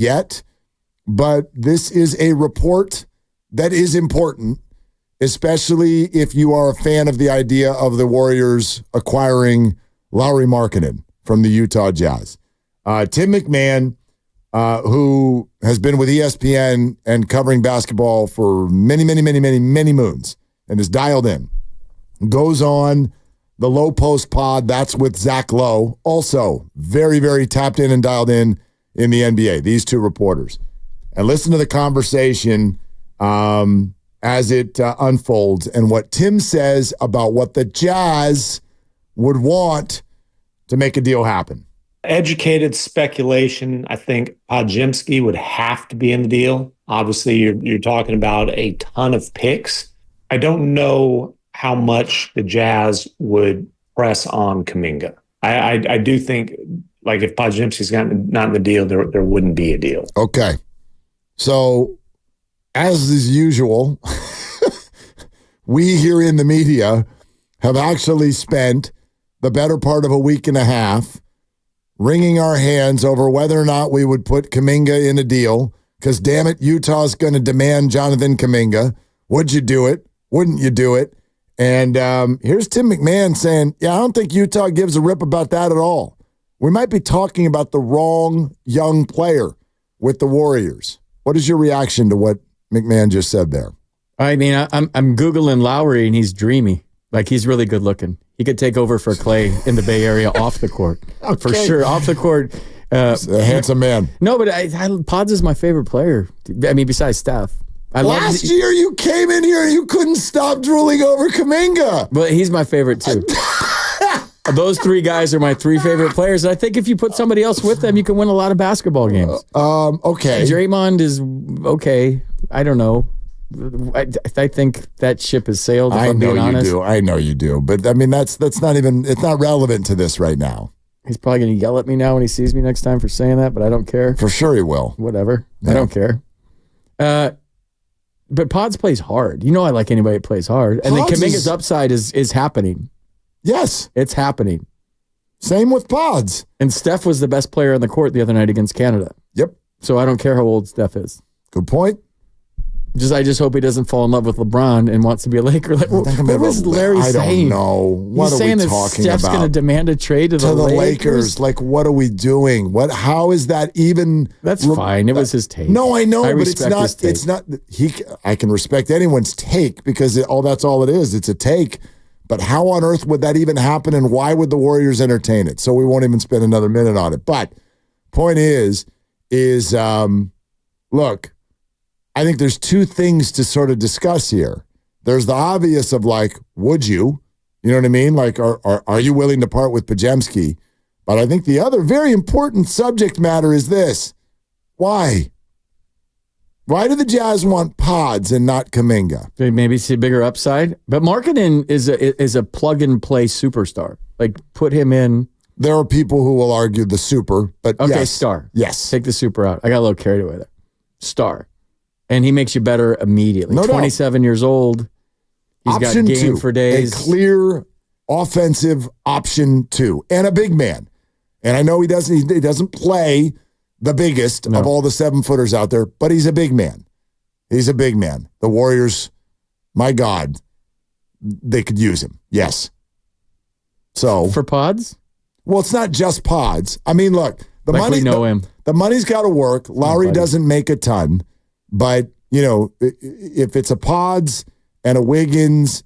yet, but this is a report that is important, especially if you are a fan of the idea of the Warriors acquiring Lauri Markkanen from the Utah Jazz. Tim McMahon, who has been with ESPN and covering basketball for many moons and is dialed in, goes on the Low Post Pod. That's with Zach Lowe, also very tapped in and dialed in the NBA, these two reporters. And listen to the conversation as it unfolds and what Tim says about what the Jazz would want to make a deal happen. Educated speculation, I think Podziemski would have to be in the deal. Obviously, you're talking about a ton of picks. I don't know how much the Jazz would press on Kaminga. I do think, like, if Podziemski's not in the deal, there wouldn't be a deal. Okay. So, as is usual, we here in the media have actually spent the better part of a week and a half wringing our hands over whether or not we would put Kaminga in a deal, because, damn it, Utah's going to demand Jonathan Kuminga. Would you do it? Wouldn't you do it? And here's Tim McMahon saying, yeah, I don't think Utah gives a rip about that at all. We might be talking about the wrong young player with the Warriors. What is your reaction to what McMahon just said there? I mean, I'm Googling Lauri, and he's dreamy. Like, he's really good looking. He could take over for Clay in the Bay Area off the court. Okay. For sure. Off the court. A handsome man. No, but Pods is my favorite player. I mean, besides Steph. Last year you came in here and you couldn't stop drooling over Kaminga. But he's my favorite too. Those three guys are my three favorite players. I think if you put somebody else with them, you can win a lot of basketball games. Okay. Draymond is okay. I don't know. I think that ship has sailed, if I'm being honest. I know you do. But I mean, that's not even, it's not relevant to this right now. He's probably going to yell at me now when he sees me next time for saying that, but I don't care. For sure he will. Whatever. Yeah. I don't care. But Pods plays hard. You know I like anybody that plays hard. And then Kaminga's upside is happening. Yes. It's happening. Same with Pods. And Steph was the best player on the court the other night against Canada. Yep. So I don't care how old Steph is. Good point. I just hope he doesn't fall in love with LeBron and wants to be a Laker. Like, what was Larry saying? I don't know. What He's are we saying that talking Steph's about? going to demand a trade to the Lakers. Like, what are we doing? How is that even? That's fine. It was his take. No, I know, but it's not. His take. It's not. I can respect anyone's take because that's all it is. It's a take. But how on earth would that even happen, and why would the Warriors entertain it? So we won't even spend another minute on it. But point is look. I think there's two things to sort of discuss here. There's the obvious of, like, would you? You know what I mean? Like, are you willing to part with Podziemski? But I think the other very important subject matter is this. Why? Why do the Jazz want Pods and not Kaminga? Maybe see a bigger upside. But Markkanen is a plug-and-play superstar. Like, put him in. There are people who will argue the super, but okay, yes. Star. Yes. Take the super out. I got a little carried away there. Star. And he makes you better immediately. No 27 years old. He's option got game two, for days. A clear offensive option two. And a big man. And I know he doesn't play the biggest of all the 7-footers out there, but he's a big man. He's a big man. The Warriors, my God, they could use him. Yes. So for Pods? Well, it's not just Pods. I mean, look, the money's got to work. Lauri doesn't make a ton. But, you know, if it's a Pods and a Wiggins,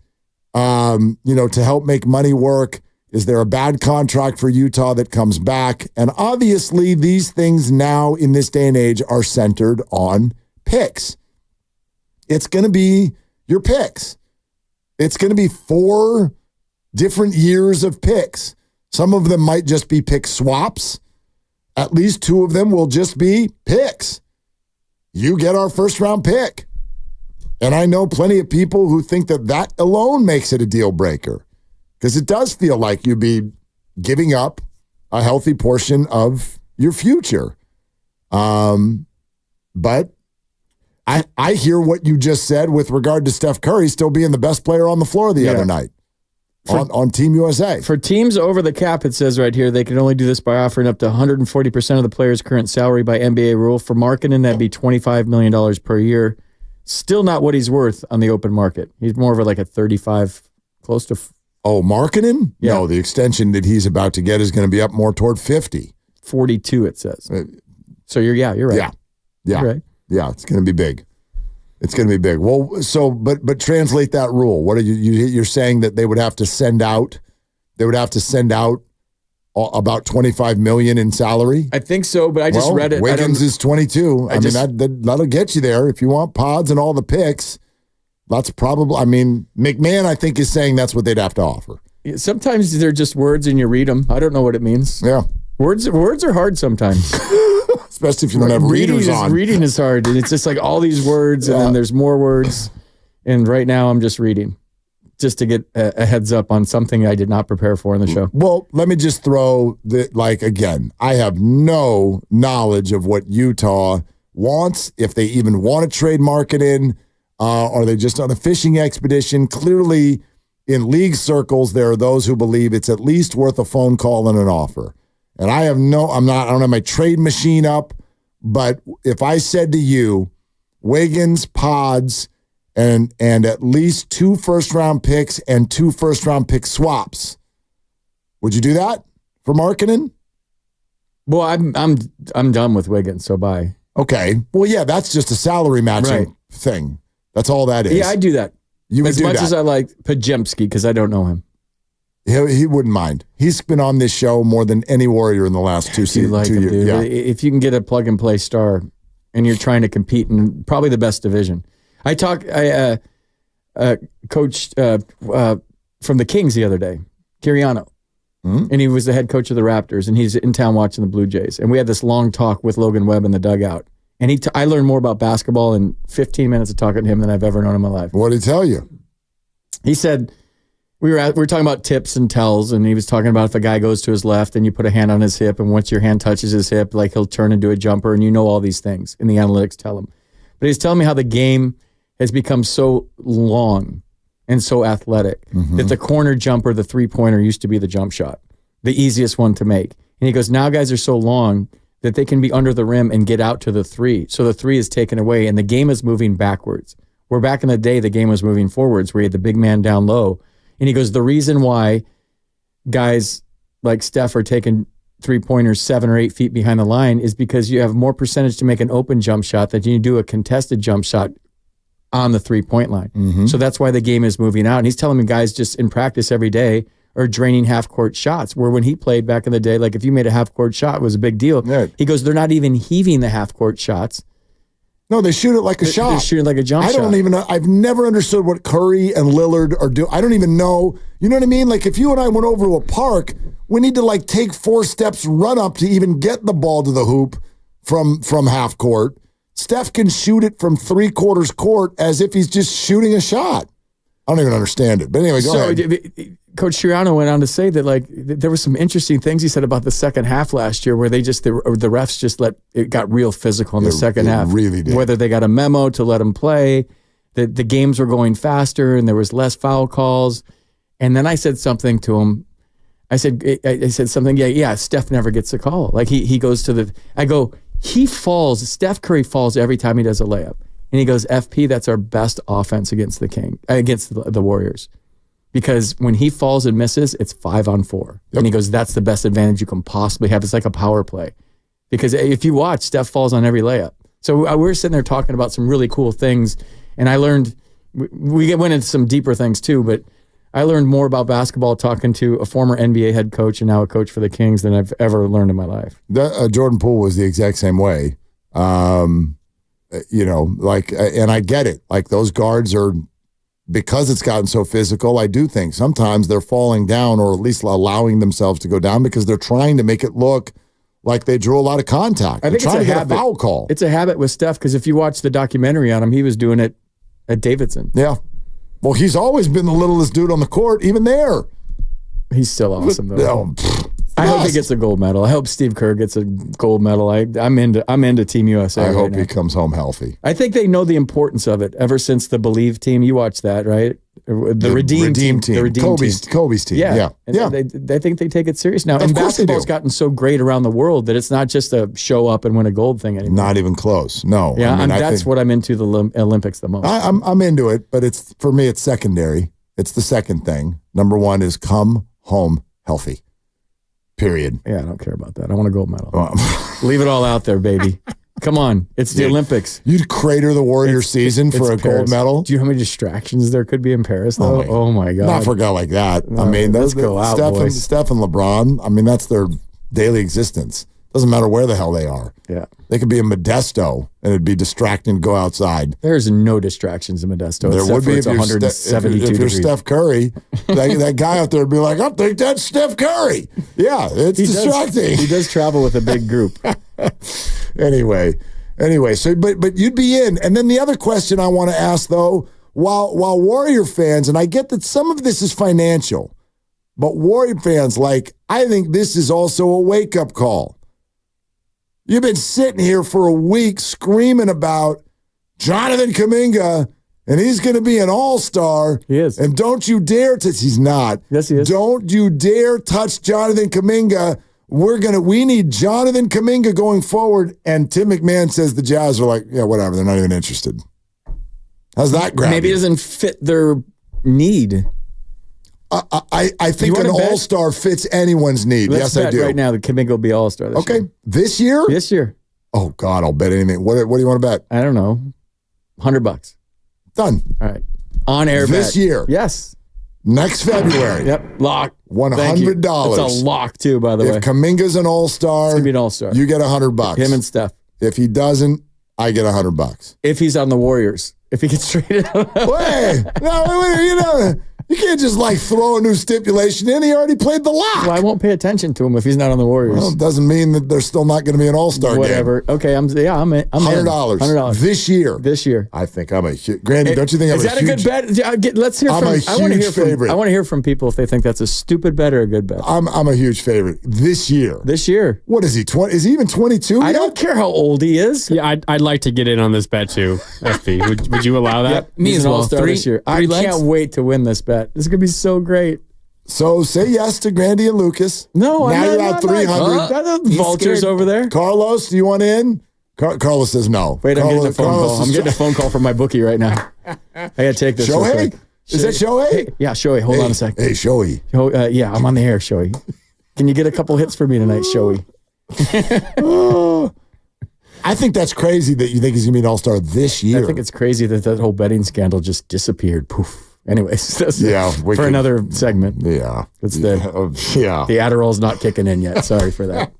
to help make money work, is there a bad contract for Utah that comes back? And obviously, these things now in this day and age are centered on picks. It's going to be your picks. It's going to be 4 different years of picks. Some of them might just be pick swaps. At least 2 of them will just be picks. You get our first-round pick. And I know plenty of people who think that alone makes it a deal breaker because it does feel like you'd be giving up a healthy portion of your future. But I hear what you just said with regard to Steph Curry still being the best player on the floor the other night. on Team USA. For teams over the cap, it says right here, they can only do this by offering up to 140% of the player's current salary by NBA rule. For Markkanen, that'd be $25 million per year. Still not what he's worth on the open market. He's more of like a 35, close to... Markkanen? Yeah. No, the extension that he's about to get is going to be up more toward 50. 42, it says. So you're right. Yeah. You're right. Yeah, it's going to be big. It's going to be big. Well, so but translate that rule. What are you're saying that they would have to send out? They would have to send out about $25 million in salary. I think so, but I just read it. Wiggins is 22. I mean, that'll get you there if you want pods and all the picks. That's probably. I mean, McMahon, I think, is saying that's what they'd have to offer. Sometimes they're just words and you read them. I don't know what it means. Yeah, words are hard sometimes. Especially if you don't have readers on. Reading is hard. It's just like all these words, and then there's more words. And right now, I'm just reading, just to get a heads up on something I did not prepare for in the show. Well, let me just throw again, I have no knowledge of what Utah wants, if they even want to trade Markkanen. Are they just on a fishing expedition? Clearly, in league circles, there are those who believe it's at least worth a phone call and an offer. And I don't have my trade machine up, but if I said to you, Wiggins, Pods, and at least 2 first-round picks and 2 first-round pick swaps, would you do that for Markkanen? Well, I'm done with Wiggins, so bye. Okay. Well, yeah, that's just a salary matching thing. That's all that is. Yeah, I'd do that. You would as do much that. as I like Podziemski, because I don't know him. He wouldn't mind. He's been on this show more than any Warrior in the last 2 years. Dude. Yeah. If you can get a plug-and-play star and you're trying to compete in probably the best division. I coached from the Kings the other day, Kiriano, and he was the head coach of the Raptors, and he's in town watching the Blue Jays. And we had this long talk with Logan Webb in the dugout. And I learned more about basketball in 15 minutes of talking to him than I've ever known in my life. What did he tell you? He said, we were talking about tips and tells, and he was talking about if a guy goes to his left and you put a hand on his hip, and once your hand touches his hip, like he'll turn into a jumper, and you know all these things, and the analytics tell him. But he's telling me how the game has become so long and so athletic that the corner jumper, the three-pointer, used to be the jump shot, the easiest one to make. And he goes, now guys are so long that they can be under the rim and get out to the three. So the three is taken away, and the game is moving backwards. Where back in the day, the game was moving forwards, where you had the big man down low. And he goes, the reason why guys like Steph are taking three-pointers 7 or 8 feet behind the line is because you have more percentage to make an open jump shot than you do a contested jump shot on the three-point line. So that's why the game is moving out. And he's telling me guys just in practice every day are draining half-court shots, where when he played back in the day, like if you made a half-court shot, it was a big deal. Yeah. He goes, they're not even heaving the half-court shots. No, they shoot it like a shot. They shoot it like a jump shot. I don't even know. I've never understood what Curry and Lillard are doing. I don't even know. You know what I mean? Like if you and I went over to a park, we need to like take 4 steps, run up to even get the ball to the hoop from half court. Steph can shoot it from 3/4 court as if he's just shooting a shot. I don't even understand it. But anyway, go ahead. Coach Triano went on to say that like there were some interesting things he said about the second half last year, where the refs just it got real physical in the second half. Really did. Whether they got a memo to let them play, the games were going faster and there was less foul calls. And then I said something to him. I said something. Yeah. Steph never gets a call. Like he goes to I go, he falls. Steph Curry falls every time he does a layup. And he goes, FP, that's our best offense against the Warriors. Because when he falls and misses, it's 5-on-4. Yep. And he goes, that's the best advantage you can possibly have. It's like a power play. Because if you watch, Steph falls on every layup. So we're sitting there talking about some really cool things. And I learned, we went into some deeper things too, but I learned more about basketball talking to a former NBA head coach and now a coach for the Kings than I've ever learned in my life. Jordan Poole was the exact same way. And I get it. Like those guards are, because it's gotten so physical, I do think sometimes they're falling down, or at least allowing themselves to go down, because they're trying to make it look like they drew a lot of contact. I think it's a habit. A foul call. It's a habit with Steph, because if you watch the documentary on him, he was doing it at Davidson. Yeah. Well, he's always been the littlest dude on the court, even there. He's still awesome, though. I hope he gets a gold medal. I hope Steve Kerr gets a gold medal. I'm into Team USA. I hope he comes home healthy. I think they know the importance of it ever since the Believe team. You watched that, right? The redeem team. The redeem Kobe's team. Yeah. They think they take it serious now. And basketball's gotten so great around the world that it's not just a show up and win a gold thing anymore. Not even close. No. Yeah, that's what I'm into the Olympics the most. I'm into it, but for me, it's secondary. It's the second thing. Number one is come home healthy. Period. Yeah, I don't care about that. I want a gold medal. Leave it all out there, baby. Come on. It's the Olympics. You'd crater the Warriors season for a gold medal? Do you know how many distractions there could be in Paris, though? Oh my God. Not for a guy like that. No, let's go out, boys. Steph and LeBron, that's their daily existence. Doesn't matter where the hell they are. Yeah. They could be in Modesto, and it'd be distracting to go outside. There's no distractions in Modesto. There would be if you're 172 if you're Steph Curry. that guy out there would be like, I think that's Steph Curry. Yeah, it's distracting. He does travel with a big group. Anyway, so but you'd be in. And then the other question I want to ask, though, while Warrior fans, and I get that some of this is financial, but Warrior fans, I think this is also a wake-up call. You've been sitting here for a week screaming about Jonathan Kuminga, and he's going to be an all-star. He is. And don't you dare he's not. Yes, he is. Don't you dare touch Jonathan Kuminga. We need Jonathan Kuminga going forward. And Tim McMahon says the Jazz are like, yeah, whatever. They're not even interested. How's that grab? Maybe it doesn't fit their need. I think an all-star fits anyone's need. Let's yes, I do. Right now, the Kaminga will be all-star this year. Okay. This year? This year. Oh, God, I'll bet anything. What do you want to bet? I don't know. $100. Done. All right. On air this year. Yes. Next February. Yep. Lock. $100. It's a lock, too, by the way. If Kaminga's an all-star, it's going to be an all-star. You get $100. Him and Steph. If he doesn't, I get $100. If he's on the Warriors. If he gets traded out. You can't just throw a new stipulation in. He already played the lock. Well, I won't pay attention to him if he's not on the Warriors. Well, it doesn't mean that they're still not going to be an all-star Whatever. game. Okay, I'm in. $100. This year. This year. I think I'm a huge... Grandy, don't you think I'm a huge... Is that a good bet? Let's hear from... I'm a huge favorite. I want to hear from people if they think that's a stupid bet or a good bet. I'm a huge favorite. This year. This year. What is he, 20? Is he even 22 I don't care how old he is. Yeah, I'd like to get in on this bet too, FP. Would you allow that? Yep, me as well. This year. I can't wait to win this bet. This is going to be so great. So say yes to Grandy and Lucas. No, now you're at 300. Vultures scared. Over there. Carlos, do you want in? Carlos says no. Wait, I'm getting a phone call. I'm getting a phone call from my bookie right now. I got to take this. Shohei? Is that Shohei? Hey, yeah, Shohei. Hold on a second. Hey, Shohei. Yeah, I'm on the air, Shohei. Can you get a couple hits for me tonight, Shohei? I think that's crazy that you think he's going to be an all-star this year. I think it's crazy that whole betting scandal just disappeared. Poof. Anyways, that's for another segment. Yeah. It's the Adderall's not kicking in yet. Sorry for that.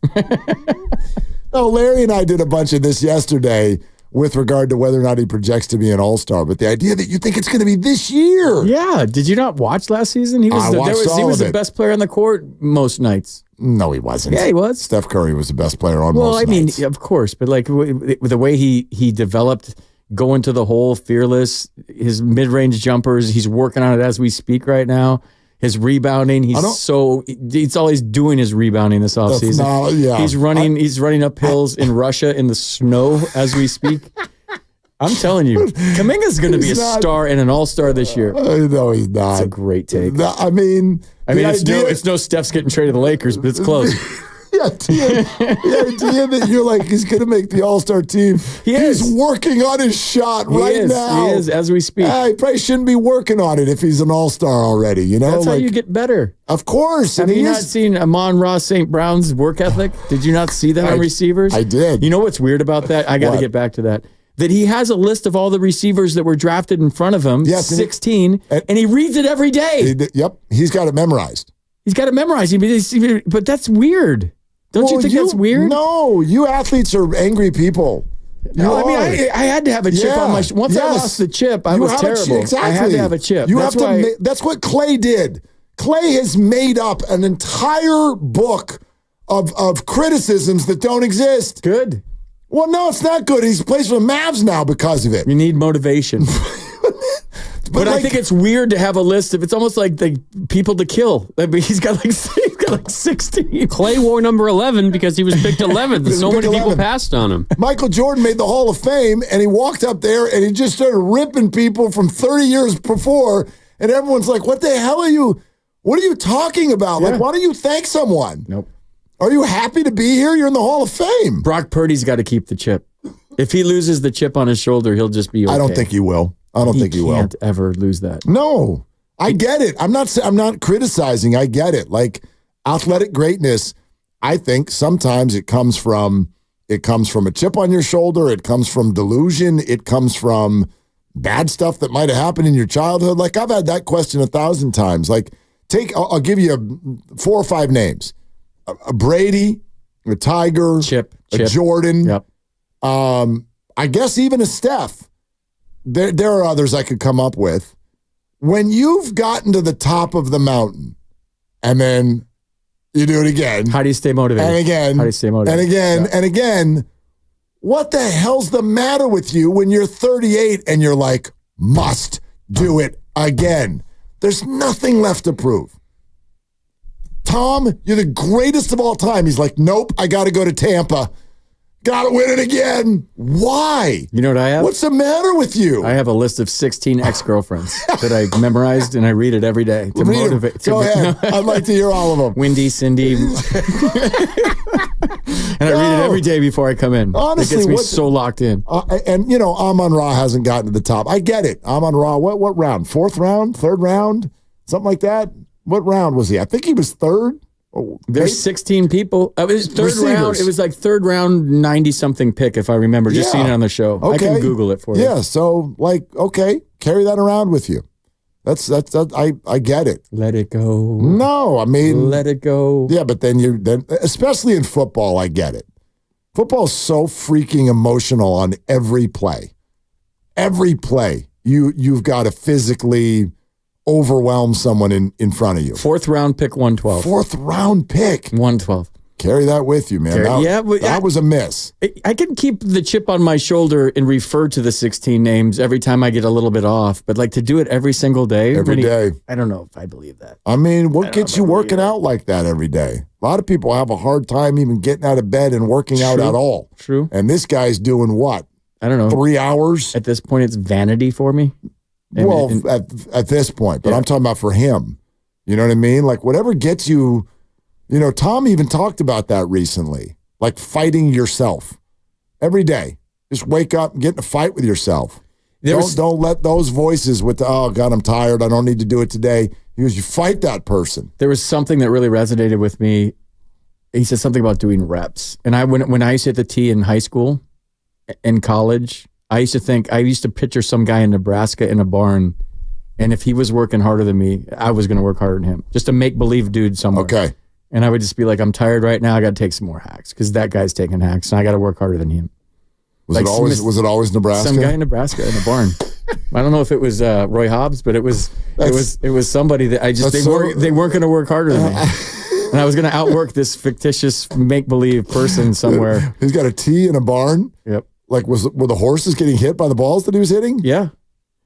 No, Larry and I did a bunch of this yesterday with regard to whether or not he projects to be an all-star. But the idea that you think it's going to be this year. Yeah. Did you not watch last season? He was the best player on the court most nights. No, he wasn't. Yeah, he was. Steph Curry was the best player on most nights. Of course. But the way he developed going to the hole, fearless, his mid-range jumpers, he's working on it as we speak right now. His rebounding, it's all he's doing is rebounding this offseason. He's running up hills in Russia in the snow as we speak. I'm telling you, Kaminga's going to be a star and an all-star this year. No, he's not. It's a great take. It's no Steph's getting traded to the Lakers, but it's close. The idea that you're he's going to make the all-star team. He's working on his shot now. He is, as we speak. He probably shouldn't be working on it if he's an all-star already, That's how you get better. Of course. Have you not seen Amon-Ra St. Brown's work ethic? Did you not see that on receivers? I did. You know what's weird about that? I got to get back to that. That he has a list of all the receivers that were drafted in front of him, 16, and he reads it every day. He's got it memorized. He's got it memorized. But that's weird. Don't you think that's weird? No, you athletes are angry people. I had to have a chip on my once I lost the chip, I was terrible. Exactly. I had to have a chip. That's what Clay did. Clay has made up an entire book of criticisms that don't exist. Good. Well, no, it's not good. He plays for the Mavs now because of it. You need motivation. But I think it's weird to have a list of. It's almost like the people to kill. He's got 16. Clay wore number 11 because he was picked 11th. So many people passed on him. Michael Jordan made the Hall of Fame, and he walked up there and he just started ripping people from 30 years before. And everyone's like, what the hell are you talking about? Yeah. Like, why don't you thank someone? Nope. Are you happy to be here? You're in the Hall of Fame. Brock Purdy's got to keep the chip. If he loses the chip on his shoulder, he'll just be okay. I don't think he will. He can't ever lose that. No, I get it. I'm not criticizing. I get it. Like athletic greatness, I think sometimes it comes from a chip on your shoulder. It comes from delusion. It comes from bad stuff that might have happened in your childhood. Like I've had that question 1,000 times. Like I'll give you 4 or 5 names: a Brady, a Tiger, Chip, Jordan. Yep. I guess even a Steph. There are others I could come up with. When you've gotten to the top of the mountain and then you do it again. How do you stay motivated? And again. How do you stay motivated? And again, and again. What the hell's the matter with you when you're 38 and you're like, must do it again? There's nothing left to prove. Tom, you're the greatest of all time. He's like, nope, I got to go to Tampa. Got to win it again. Why? You know what I have? What's the matter with you? I have a list of 16 ex-girlfriends that I memorized, and I read it every day to motivate. Go ahead. I'd like to hear all of them. Wendy, Cindy. And I read it every day before I come in. Honestly, it gets me so locked in. And, Amon-Ra hasn't gotten to the top. I get it. Amon-Ra, what round? 4th round? 3rd round? Something like that? What round was he? I think he was 3rd. There's 16 people. It was third round. It was like 3rd round, 90-something pick, if I remember. Just seeing it on the show. Okay. I can Google it for you. Yeah. So, okay, carry that around with you. That's I get it. Let it go. No, I mean, let it go. Yeah, but then especially in football, I get it. Football is so freaking emotional on every play. Every play, you've got to physically overwhelm someone in front of you. 4th round pick, 112. 4th round pick. 112. Carry that with you, man. That was a miss. I can keep the chip on my shoulder and refer to the 16 names every time I get a little bit off, but like to do it every single day. Every day. I don't know if I believe that. I mean, what gets you working out like that every day? A lot of people have a hard time even getting out of bed and working out at all. True. And this guy's doing what? I don't know. 3 hours? At this point, it's vanity for me. At this point, but I'm talking about for him. You know what I mean? Like whatever gets you, Tom even talked about that recently, like fighting yourself every day. Just wake up and get in a fight with yourself. Don't let those voices with oh God, I'm tired. I don't need to do it today. You fight that person. There was something that really resonated with me. He said something about doing reps. And when I used to hit the tee in high school, in college, I used to picture some guy in Nebraska in a barn, and if he was working harder than me, I was going to work harder than him. Just a make-believe dude somewhere. Okay. And I would just be like, I'm tired right now. I got to take some more hacks because that guy's taking hacks, and I got to work harder than him. Was it always Nebraska? Some guy in Nebraska in a barn. I don't know if it was Roy Hobbs, but it was somebody that they weren't going to work harder than me. And I was going to outwork this fictitious make-believe person somewhere. He's got a tee in a barn? Yep. Like, were the horses getting hit by the balls that he was hitting? Yeah.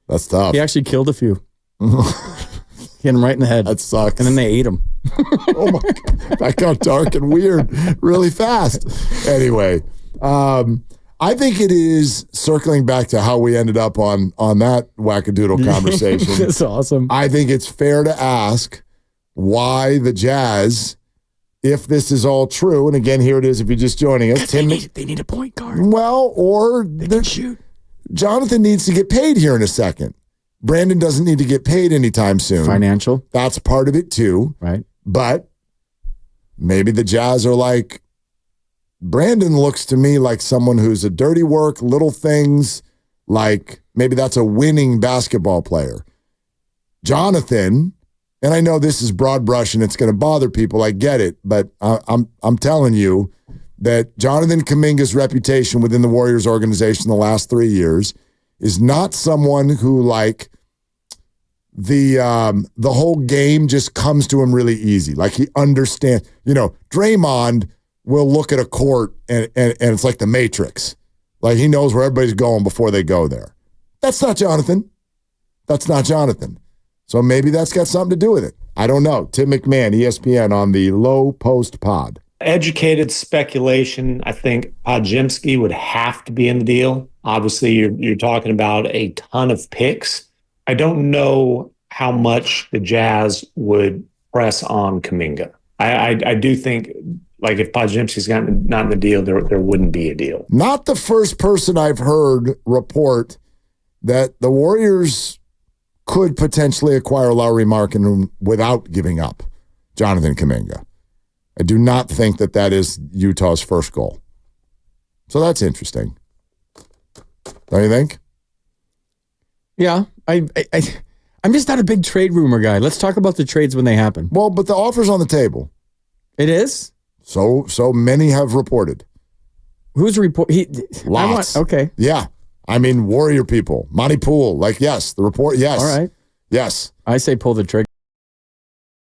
That's tough. He actually killed a few. Hit him right in the head. That sucks. And then they ate him. Oh, my God. That got dark and weird really fast. Anyway, I think it is circling back to how we ended up on that wackadoodle conversation. That's awesome. I think it's fair to ask why the Jazz, if this is all true, and again, here it is if you're just joining us. They need a point guard. Well, or they can shoot. Jonathan needs to get paid here in a second. Brandon doesn't need to get paid anytime soon. Financial. That's part of it too. Right. But maybe the Jazz are like, Brandon looks to me like someone who's a dirty work, little things, like maybe that's a winning basketball player. Jonathan, and I know this is broad brush and it's going to bother people, I get it, but I'm telling you that Jonathan Kuminga's reputation within the Warriors organization the last 3 years is not someone who like the whole game just comes to him really easy. Like he understands, Draymond will look at a court and it's like the Matrix. Like he knows where everybody's going before they go there. That's not Jonathan. That's not Jonathan. So maybe that's got something to do with it. I don't know. Tim McMahon, ESPN on the Low Post Pod. Educated speculation. I think Podziemski would have to be in the deal. Obviously, you're talking about a ton of picks. I don't know how much the Jazz would press on Kaminga. I do think, like, if Podziemski's not in the deal, there wouldn't be a deal. Not the first person I've heard report that the Warriors could potentially acquire Lauri Markkanen without giving up Jonathan Kuminga. I do not think that is Utah's first goal. So that's interesting. Don't you think? Yeah, I'm just not a big trade rumor guy. Let's talk about the trades when they happen. Well, but the offer's on the table. It is? So many have reported. Who's report? Lots. Okay. Yeah. I mean, Warrior people. Monty Poole. Like, yes. The report, yes. All right. Yes. I say pull the trigger.